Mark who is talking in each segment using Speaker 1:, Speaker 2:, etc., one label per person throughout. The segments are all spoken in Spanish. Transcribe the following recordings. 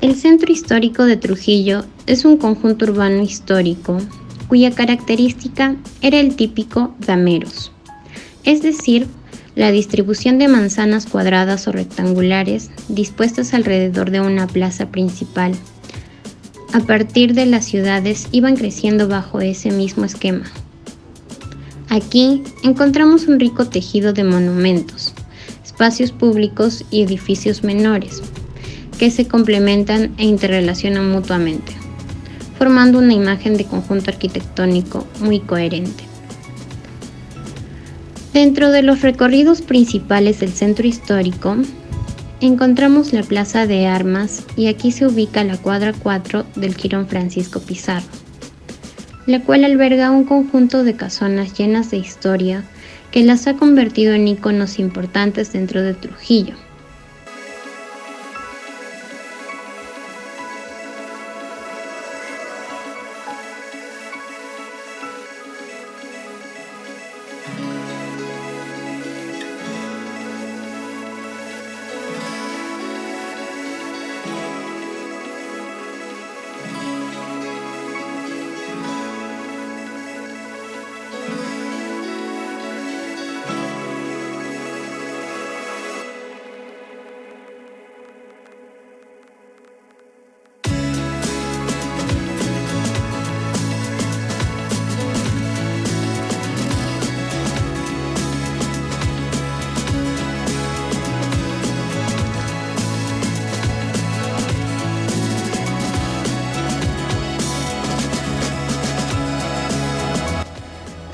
Speaker 1: El Centro Histórico de Trujillo es un conjunto urbano histórico cuya característica era el típico dameros, es decir, la distribución de manzanas cuadradas o rectangulares dispuestas alrededor de una plaza principal. A partir de las ciudades iban creciendo bajo ese mismo esquema. Aquí encontramos un rico tejido de monumentos, espacios públicos y edificios menores, que se complementan e interrelacionan mutuamente, formando una imagen de conjunto arquitectónico muy coherente. Dentro de los recorridos principales del centro histórico, encontramos la Plaza de Armas y aquí se ubica la cuadra 4 del Jirón Francisco Pizarro, la cual alberga un conjunto de casonas llenas de historia que las ha convertido en íconos importantes dentro de Trujillo.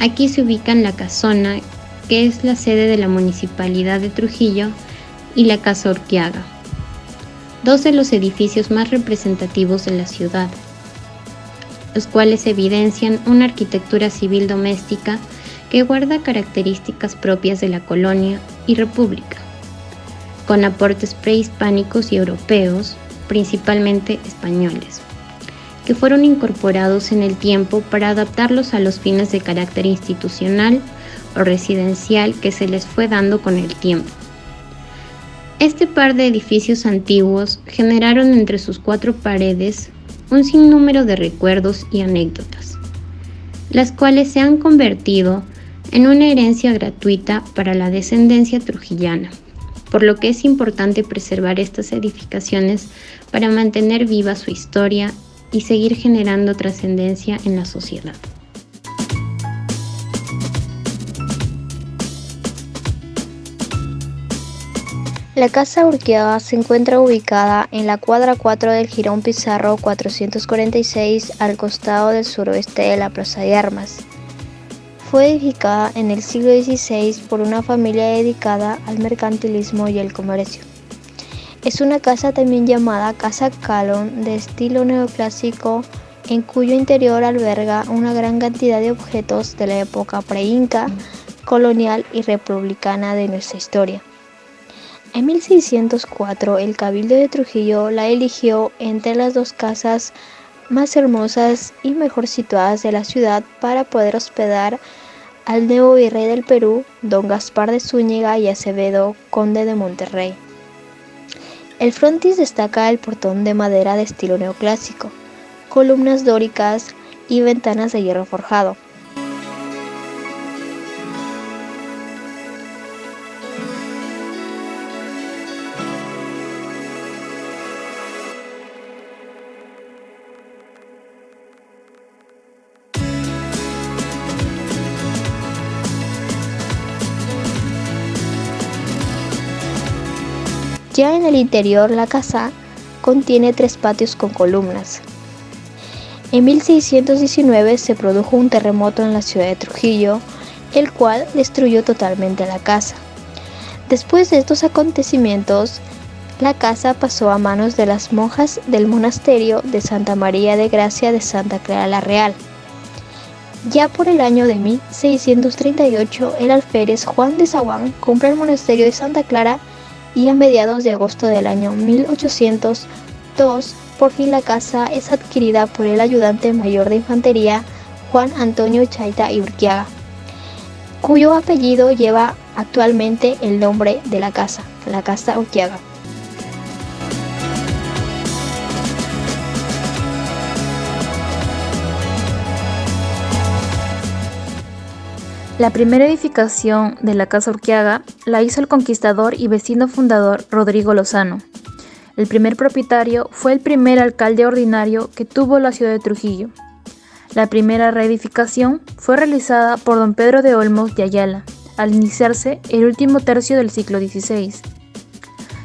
Speaker 1: Aquí se ubican la Casona, que es la sede de la Municipalidad de Trujillo, y la Casa Urquiaga, dos de los edificios más representativos de la ciudad, los cuales evidencian una arquitectura civil doméstica que guarda características propias de la colonia y república, con aportes prehispánicos y europeos, principalmente españoles, que fueron incorporados en el tiempo para adaptarlos a los fines de carácter institucional o residencial que se les fue dando con el tiempo. Este par de edificios antiguos generaron entre sus cuatro paredes un sinnúmero de recuerdos y anécdotas, las cuales se han convertido en una herencia gratuita para la descendencia trujillana, por lo que es importante preservar estas edificaciones para mantener viva su historia y seguir generando trascendencia en la sociedad.
Speaker 2: La Casa Urquiaga se encuentra ubicada en la cuadra 4 del Jirón Pizarro 446 al costado del suroeste de la Plaza de Armas. Fue edificada en el siglo XVI por una familia dedicada al mercantilismo y el comercio. Es una casa también llamada Casa Calón de estilo neoclásico, en cuyo interior alberga una gran cantidad de objetos de la época pre-inca, colonial y republicana de nuestra historia. En 1604 el Cabildo de Trujillo la eligió entre las dos casas más hermosas y mejor situadas de la ciudad para poder hospedar al nuevo virrey del Perú, don Gaspar de Zúñiga y Acevedo, conde de Monterrey. El frontis destaca el portón de madera de estilo neoclásico, columnas dóricas y ventanas de hierro forjado. Ya en el interior, la casa contiene 3 patios con columnas. En 1619 se produjo un terremoto en la ciudad de Trujillo, el cual destruyó totalmente la casa. Después de estos acontecimientos, la casa pasó a manos de las monjas del monasterio de Santa María de Gracia de Santa Clara la Real. Ya por el año de 1638, el alférez Juan de Zaguán compra el monasterio de Santa Clara y a mediados de agosto del año 1802, por fin la casa es adquirida por el ayudante mayor de infantería Juan Antonio Chaita y Urquiaga, cuyo apellido lleva actualmente el nombre de la Casa Urquiaga.
Speaker 3: La primera edificación de la Casa Urquiaga la hizo el conquistador y vecino fundador Rodrigo Lozano. El primer propietario fue el primer alcalde ordinario que tuvo la ciudad de Trujillo. La primera reedificación fue realizada por don Pedro de Olmos de Ayala, al iniciarse el último tercio del siglo XVI.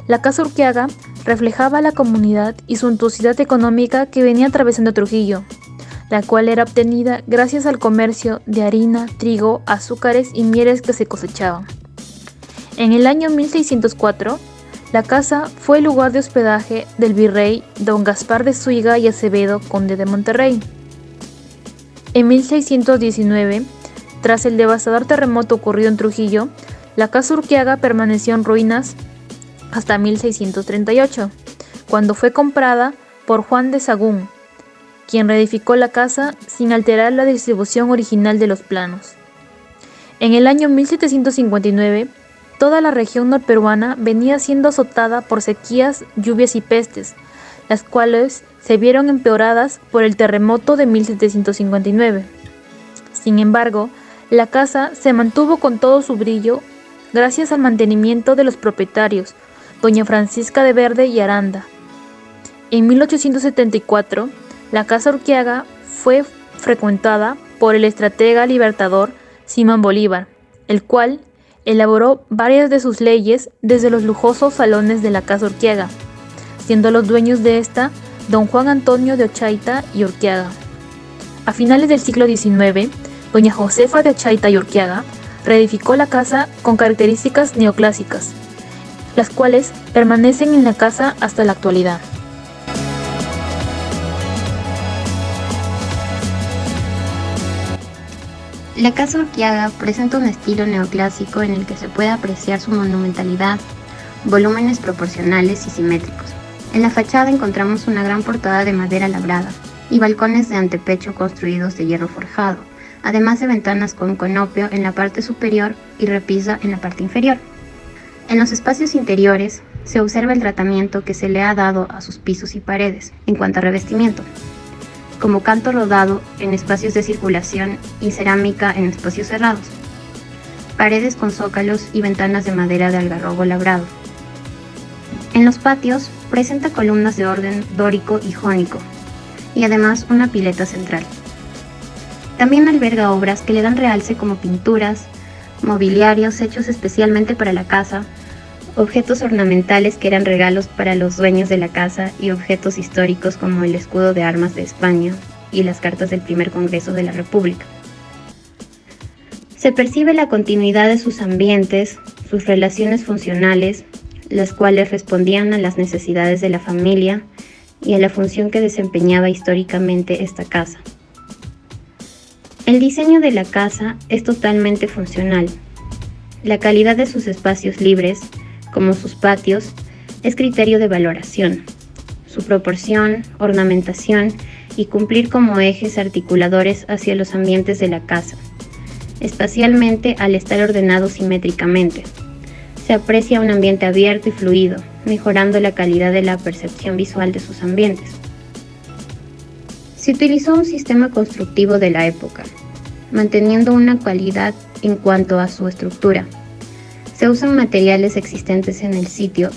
Speaker 3: La Casa Urquiaga reflejaba la comunidad y suntuosidad económica que venía atravesando Trujillo, la cual era obtenida gracias al comercio de harina, trigo, azúcares y mieles que se cosechaban. En el año 1604, la casa fue el lugar de hospedaje del virrey don Gaspar de Zúñiga y Acevedo, conde de Monterrey. En 1619, tras el devastador terremoto ocurrido en Trujillo, la Casa Urquiaga permaneció en ruinas hasta 1638, cuando fue comprada por Juan de Sagún, quien reedificó la casa sin alterar la distribución original de los planos. En el año 1759, toda la región norperuana venía siendo azotada por sequías, lluvias y pestes, las cuales se vieron empeoradas por el terremoto de 1759. Sin embargo, la casa se mantuvo con todo su brillo gracias al mantenimiento de los propietarios, doña Francisca de Verde y Aranda. En 1874, la Casa Urquiaga fue frecuentada por el estratega libertador Simón Bolívar, el cual elaboró varias de sus leyes desde los lujosos salones de la Casa Urquiaga, siendo los dueños de esta don Juan Antonio de Ochaita y Urquiaga. A finales del siglo XIX, doña Josefa de Ochaita y Urquiaga reedificó la casa con características neoclásicas, las cuales permanecen en la casa hasta la actualidad.
Speaker 1: La Casa Urquiaga presenta un estilo neoclásico en el que se puede apreciar su monumentalidad, volúmenes proporcionales y simétricos. En la fachada encontramos una gran portada de madera labrada y balcones de antepecho construidos de hierro forjado, además de ventanas con conopio en la parte superior y repisa en la parte inferior. En los espacios interiores se observa el tratamiento que se le ha dado a sus pisos y paredes en cuanto a revestimiento, como canto rodado en espacios de circulación y cerámica en espacios cerrados, paredes con zócalos y ventanas de madera de algarrobo labrado. En los patios presenta columnas de orden dórico y jónico, y además una pileta central. También alberga obras que le dan realce como pinturas, mobiliarios hechos especialmente para la casa, objetos ornamentales que eran regalos para los dueños de la casa y objetos históricos como el escudo de armas de España y las cartas del primer Congreso de la República. Se percibe la continuidad de sus ambientes, sus relaciones funcionales, las cuales respondían a las necesidades de la familia y a la función que desempeñaba históricamente esta casa. El diseño de la casa es totalmente funcional. La calidad de sus espacios libres, como sus patios, es criterio de valoración. Su proporción, ornamentación y cumplir como ejes articuladores hacia los ambientes de la casa, espacialmente al estar ordenado simétricamente. Se aprecia un ambiente abierto y fluido, mejorando la calidad de la percepción visual de sus ambientes. Se utilizó un sistema constructivo de la época, manteniendo una cualidad en cuanto a su estructura. Se usan materiales existentes en el sitio,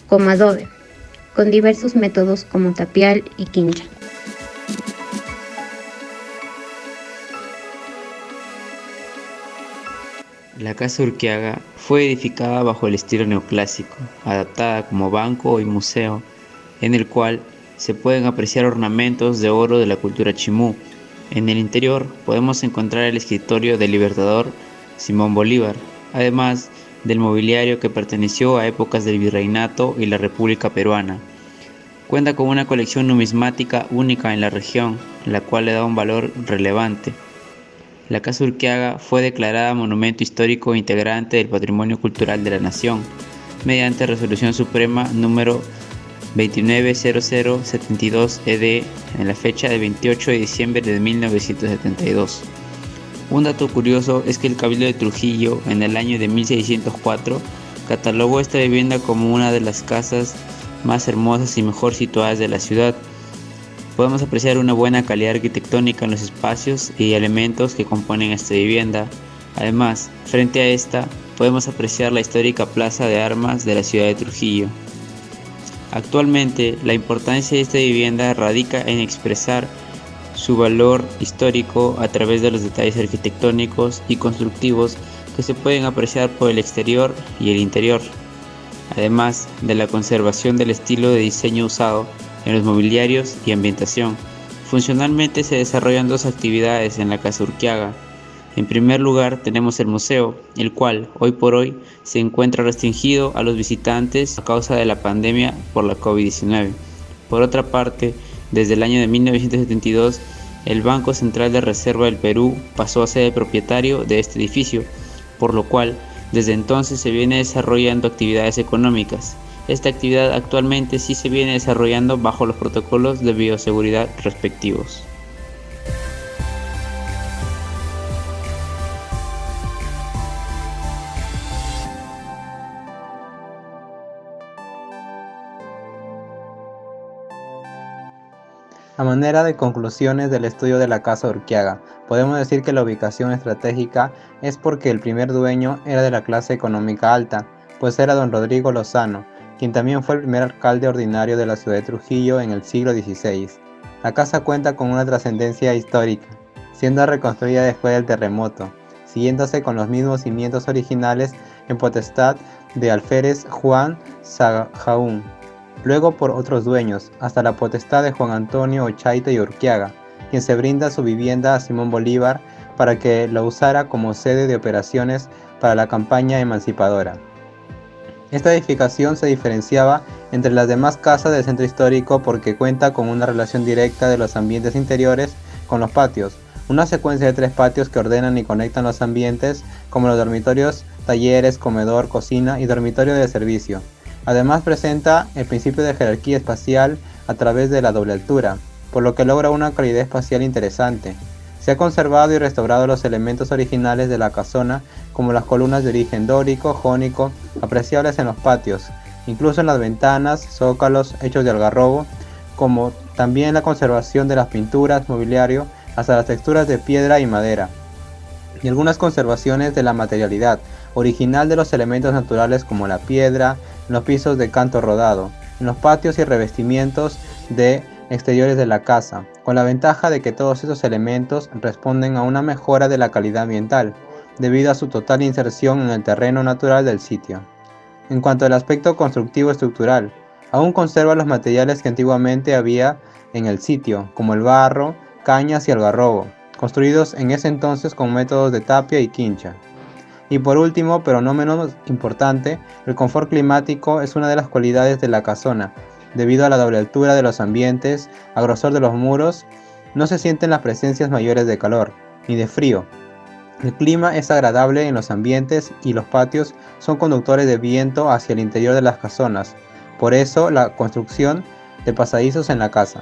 Speaker 1: como adobe, con diversos métodos como tapial y quincha.
Speaker 4: La Casa Urquiaga fue edificada bajo el estilo neoclásico, adaptada como banco y museo, en el cual se pueden apreciar ornamentos de oro de la cultura chimú. En el interior podemos encontrar el escritorio del libertador Simón Bolívar, además del mobiliario que perteneció a épocas del virreinato y la República Peruana. Cuenta con una colección numismática única en la región, la cual le da un valor relevante. La Casa Urquiaga fue declarada Monumento Histórico Integrante del Patrimonio Cultural de la Nación, mediante Resolución Suprema número 290072-ED en la fecha de 28 de diciembre de 1972. Un dato curioso es que el Cabildo de Trujillo, en el año de 1604, catalogó esta vivienda como una de las casas más hermosas y mejor situadas de la ciudad. Podemos apreciar una buena calidad arquitectónica en los espacios y elementos que componen esta vivienda, Además, frente a esta, podemos apreciar la histórica Plaza de Armas de la ciudad de Trujillo. Actualmente, la importancia de esta vivienda radica en expresar su valor histórico a través de los detalles arquitectónicos y constructivos que se pueden apreciar por el exterior y el interior, además de la conservación del estilo de diseño usado en los mobiliarios y ambientación. Funcionalmente se desarrollan dos actividades en la Casa Urquiaga. En primer lugar tenemos el museo, el cual hoy por hoy se encuentra restringido a los visitantes a causa de la pandemia por la COVID-19. Por otra parte, desde el año de 1972, el Banco Central de Reserva del Perú pasó a ser el propietario de este edificio, por lo cual desde entonces se viene desarrollando actividades económicas. Esta actividad actualmente sí se viene desarrollando bajo los protocolos de bioseguridad respectivos.
Speaker 5: A manera de conclusiones del estudio de la Casa Urquiaga, podemos decir que la ubicación estratégica es porque el primer dueño era de la clase económica alta, pues era don Rodrigo Lozano, quien también fue el primer alcalde ordinario de la ciudad de Trujillo en el siglo XVI. La casa cuenta con una trascendencia histórica, siendo reconstruida después del terremoto, siguiéndose con los mismos cimientos originales en potestad de alférez Juan Sahagún, luego por otros dueños, hasta la potestad de Juan Antonio Ochaite y Urquiaga, quien se brinda su vivienda a Simón Bolívar para que la usara como sede de operaciones para la campaña emancipadora. Esta edificación se diferenciaba entre las demás casas del centro histórico porque cuenta con una relación directa de los ambientes interiores con los patios, una secuencia de 3 patios que ordenan y conectan los ambientes, como los dormitorios, talleres, comedor, cocina y dormitorio de servicio. Además presenta el principio de jerarquía espacial a través de la doble altura, por lo que logra una calidad espacial interesante. Se ha conservado y restaurado los elementos originales de la casona, como las columnas de origen dórico, jónico, apreciables en los patios, incluso en las ventanas, zócalos hechos de algarrobo, como también la conservación de las pinturas, mobiliario, hasta las texturas de piedra y madera, y algunas conservaciones de la materialidad original de los elementos naturales como la piedra, en los pisos de canto rodado, en los patios y revestimientos de exteriores de la casa, con la ventaja de que todos estos elementos responden a una mejora de la calidad ambiental, debido a su total inserción en el terreno natural del sitio. En cuanto al aspecto constructivo estructural, aún conserva los materiales que antiguamente había en el sitio, como el barro, cañas y algarrobo, construidos en ese entonces con métodos de tapia y quincha. Y por último, pero no menos importante, el confort climático es una de las cualidades de la casona. Debido a la doble altura de los ambientes, al grosor de los muros, no se sienten las presencias mayores de calor, ni de frío. El clima es agradable en los ambientes y los patios son conductores de viento hacia el interior de las casonas. Por eso, la construcción de pasadizos en la casa.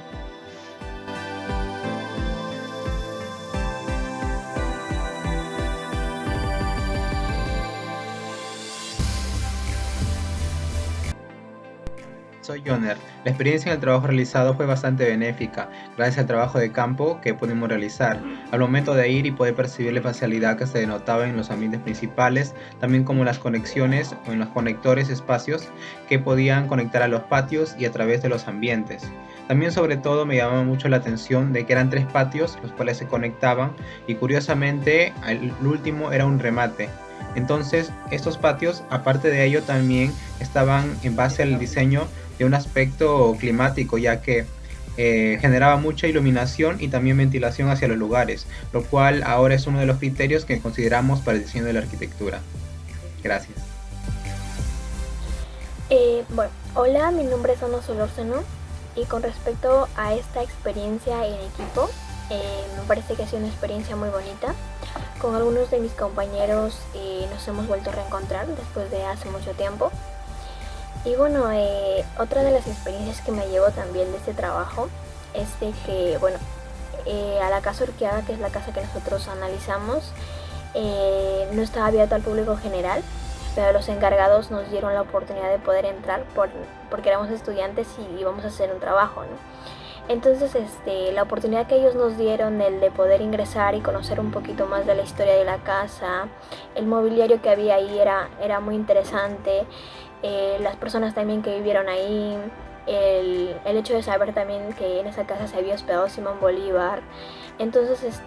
Speaker 5: Soy Joner. La experiencia en el trabajo realizado fue bastante benéfica, gracias al trabajo de campo que pudimos realizar. Al momento de ir y poder percibir la facilidad que se denotaba en los ambientes principales, también como las conexiones o en los conectores espacios que podían conectar a los patios y a través de los ambientes. También sobre todo me llamaba mucho la atención de que eran 3 patios los cuales se conectaban y curiosamente el último era un remate. Entonces estos patios, aparte de ello, también estaban en base al diseño de un aspecto climático, ya que generaba mucha iluminación y también ventilación hacia los lugares, lo cual ahora es uno de los criterios que consideramos para el diseño de la arquitectura. Gracias.
Speaker 6: Bueno, hola, mi nombre es Ana Solórzano y con respecto a esta experiencia en equipo, me parece que ha sido una experiencia muy bonita. Con algunos de mis compañeros nos hemos vuelto a reencontrar después de hace mucho tiempo. Y bueno, otra de las experiencias que me llevo también de este trabajo es de que, bueno, a la Casa Urquiaga, que es la casa que nosotros analizamos, no estaba abierta al público general, pero los encargados nos dieron la oportunidad de poder entrar porque éramos estudiantes y íbamos a hacer un trabajo, ¿no? Entonces, la oportunidad que ellos nos dieron, el de poder ingresar y conocer un poquito más de la historia de la casa, el mobiliario que había ahí era muy interesante, las personas también que vivieron ahí, el hecho de saber también que en esa casa se había hospedado Simón Bolívar. Entonces,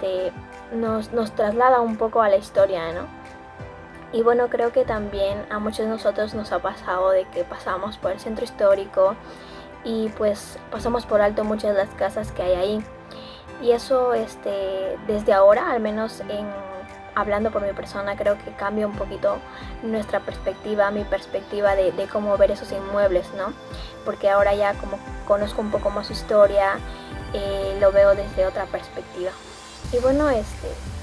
Speaker 6: nos traslada un poco a la historia, ¿no? Y bueno, creo que también a muchos de nosotros nos ha pasado de que pasamos por el centro histórico y pues pasamos por alto muchas de las casas que hay ahí. Y eso, desde ahora, al menos hablando por mi persona, creo que cambia un poquito nuestra perspectiva, mi perspectiva de cómo ver esos inmuebles, ¿no? Porque ahora ya como conozco un poco más su historia, lo veo desde otra perspectiva. Y bueno,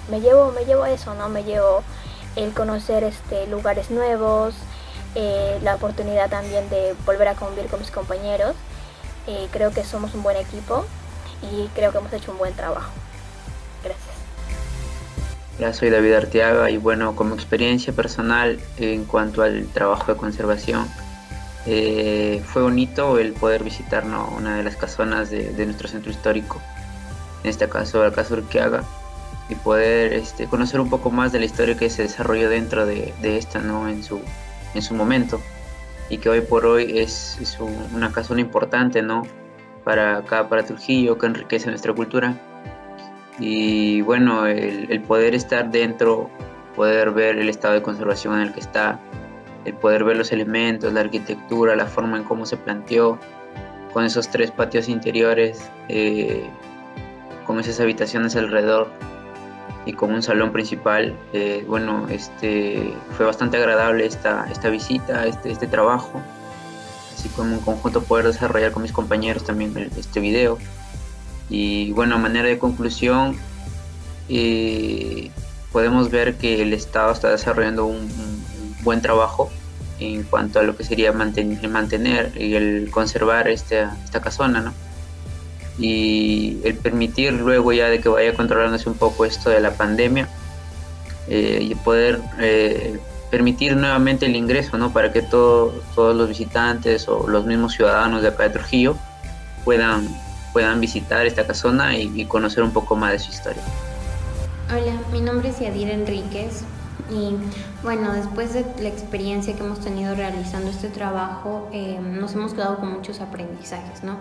Speaker 6: me llevo eso, ¿no? Me llevo el conocer lugares nuevos, la oportunidad también de volver a convivir con mis compañeros. Creo que somos un buen equipo y creo que hemos hecho un buen trabajo. Gracias.
Speaker 4: Hola, soy David Arteaga y bueno, como experiencia personal en cuanto al trabajo de conservación, fue bonito el poder visitar, ¿no?, una de las casonas de nuestro centro histórico, en este caso la Casa Urquiaga, y poder conocer un poco más de la historia que se desarrolló dentro de esta, ¿no?, en su momento, y que hoy por hoy es una casona importante, ¿no?, para Trujillo, que enriquece nuestra cultura. Y bueno, el poder estar dentro, poder ver el estado de conservación en el que está, el poder ver los elementos, la arquitectura, la forma en cómo se planteó, con esos 3 patios interiores, con esas habitaciones alrededor y con un salón principal. Bueno, fue bastante agradable esta visita, este trabajo, así como en conjunto poder desarrollar con mis compañeros también este video. Y bueno, a manera de conclusión, podemos ver que el Estado está desarrollando un buen trabajo en cuanto a lo que sería mantener y el conservar esta casona, ¿no? Y el permitir luego ya de que vaya controlándose un poco esto de la pandemia, y poder permitir nuevamente el ingreso, ¿no?, para que todos los visitantes o los mismos ciudadanos de acá de Trujillo puedan visitar esta casona y conocer un poco más de su historia.
Speaker 1: Hola, mi nombre es Yadira Enríquez y bueno, después de la experiencia que hemos tenido realizando este trabajo, nos hemos quedado con muchos aprendizajes, ¿no?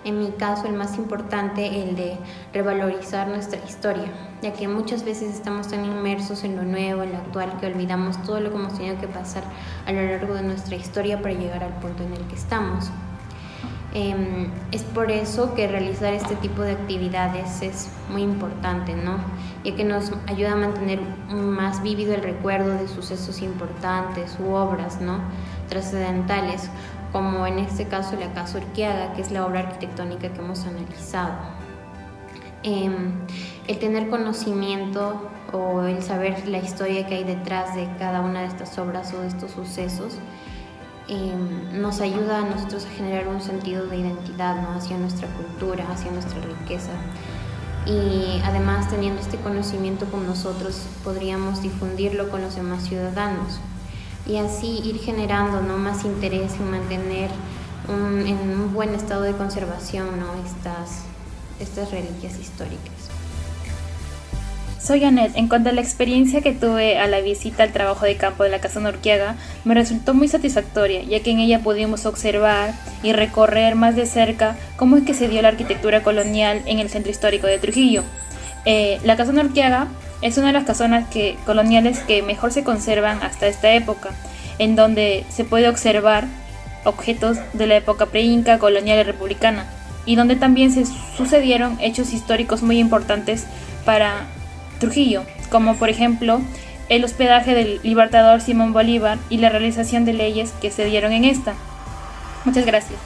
Speaker 1: En mi caso, el más importante, el de revalorizar nuestra historia, ya que muchas veces estamos tan inmersos en lo nuevo, en lo actual, que olvidamos todo lo que hemos tenido que pasar a lo largo de nuestra historia para llegar al punto en el que estamos. Es por eso que realizar este tipo de actividades es muy importante, ¿no?, ya que nos ayuda a mantener más vívido el recuerdo de sucesos importantes u obras, ¿no?, trascendentales, como en este caso la Casa Urquiaga, que es la obra arquitectónica que hemos analizado. El tener conocimiento o el saber la historia que hay detrás de cada una de estas obras o de estos sucesos nos ayuda a nosotros a generar un sentido de identidad, ¿no?, hacia nuestra cultura, hacia nuestra riqueza. Y además, teniendo este conocimiento con nosotros, podríamos difundirlo con los demás ciudadanos y así ir generando, ¿no?, más interés en mantener en un buen estado de conservación, ¿no?, estas reliquias históricas.
Speaker 3: Soy Anet. En cuanto a la experiencia que tuve a la visita al trabajo de campo de la Casona Urquiaga, me resultó muy satisfactoria, ya que en ella pudimos observar y recorrer más de cerca cómo es que se dio la arquitectura colonial en el centro histórico de Trujillo. La Casona Urquiaga es una de las casonas coloniales que mejor se conservan hasta esta época, en donde se puede observar objetos de la época pre-inca, colonial y republicana, y donde también se sucedieron hechos históricos muy importantes para Trujillo, como por ejemplo el hospedaje del libertador Simón Bolívar y la realización de leyes que se dieron en esta. Muchas gracias.